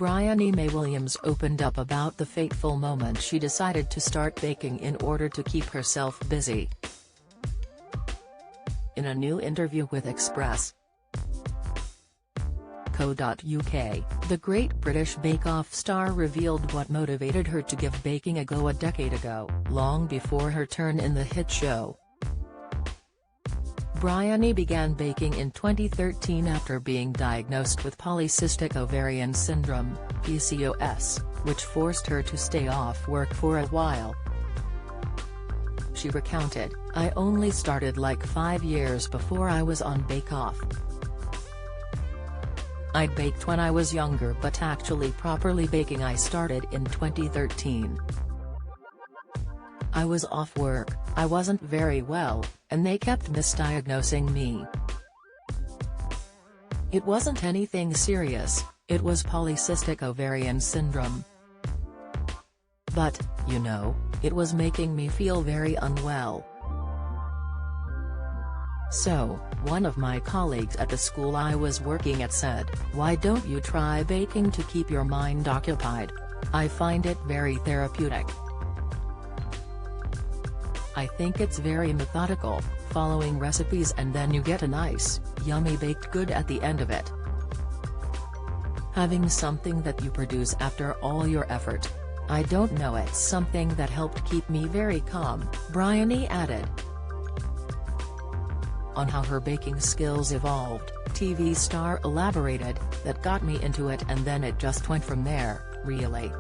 Briony Mae Williams opened up about the fateful moment she decided to start baking in order to keep herself busy. In a new interview with Express. Co.uk, the Great British Bake Off star revealed what motivated her to give baking a go a decade ago, long before her turn in the hit show. Briony began baking in 2013 after being diagnosed with polycystic ovarian syndrome, PCOS, which forced her to stay off work for a while. She recounted, "I only started like 5 years before I was on Bake Off. I baked when I was younger, but actually properly baking I started in 2013. I was off work, I wasn't very well, and they kept misdiagnosing me. It wasn't anything serious, it was polycystic ovarian syndrome. But, you know, it was making me feel very unwell. So, one of my colleagues at the school I was working at said, 'Why don't you try baking to keep your mind occupied? I find it very therapeutic. I think it's very methodical, following recipes and then you get a nice, yummy baked good at the end of it. Having something that you produce after all your effort. I don't know, it's something that helped keep me very calm," Briony added. On how her baking skills evolved, TV star elaborated, "That got me into it and then it just went from there, really.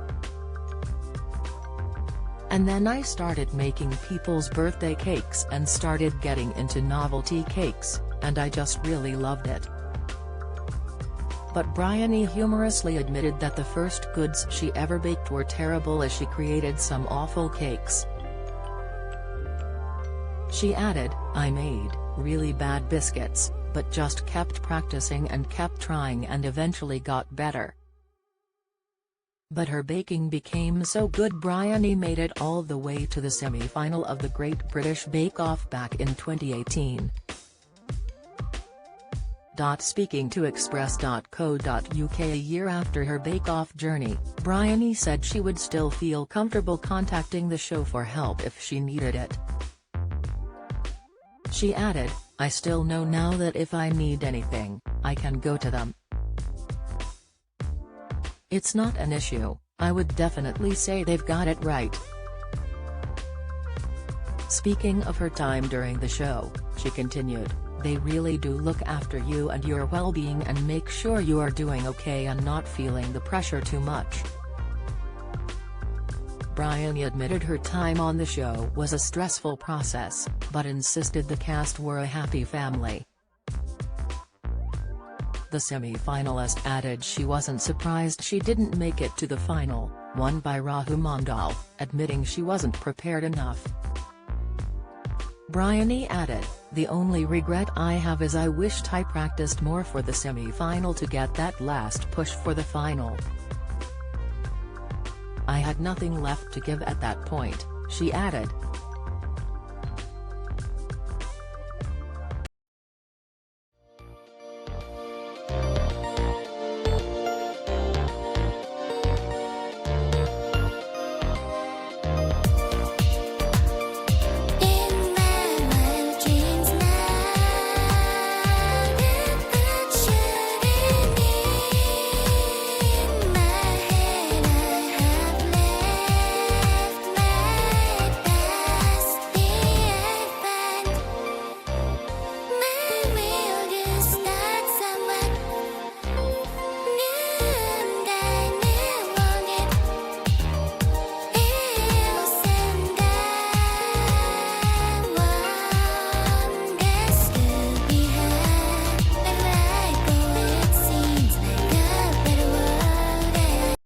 And then I started making people's birthday cakes and started getting into novelty cakes, and I just really loved it." But Briony humorously admitted that the first goods she ever baked were terrible as she created some awful cakes. She added, "I made really bad biscuits, but just kept practicing and kept trying and eventually got better." But her baking became so good Briony made it all the way to the semi-final of the Great British Bake Off back in 2018. Speaking to Express.co.uk a year after her Bake Off journey, Briony said she would still feel comfortable contacting the show for help if she needed it. She added, "I still know now that if I need anything, I can go to them. It's not an issue, I would definitely say they've got it right." Speaking of her time during the show, she continued, "They really do look after you and your well-being and make sure you are doing okay and not feeling the pressure too much." Briony admitted her time on the show was a stressful process, but insisted the cast were a happy family. The semi-finalist added she wasn't surprised she didn't make it to the final, won by Rahul Mandal, admitting she wasn't prepared enough. Briony added, "The only regret I have is I wished I practiced more for the semi-final to get that last push for the final. I had nothing left to give at that point," she added.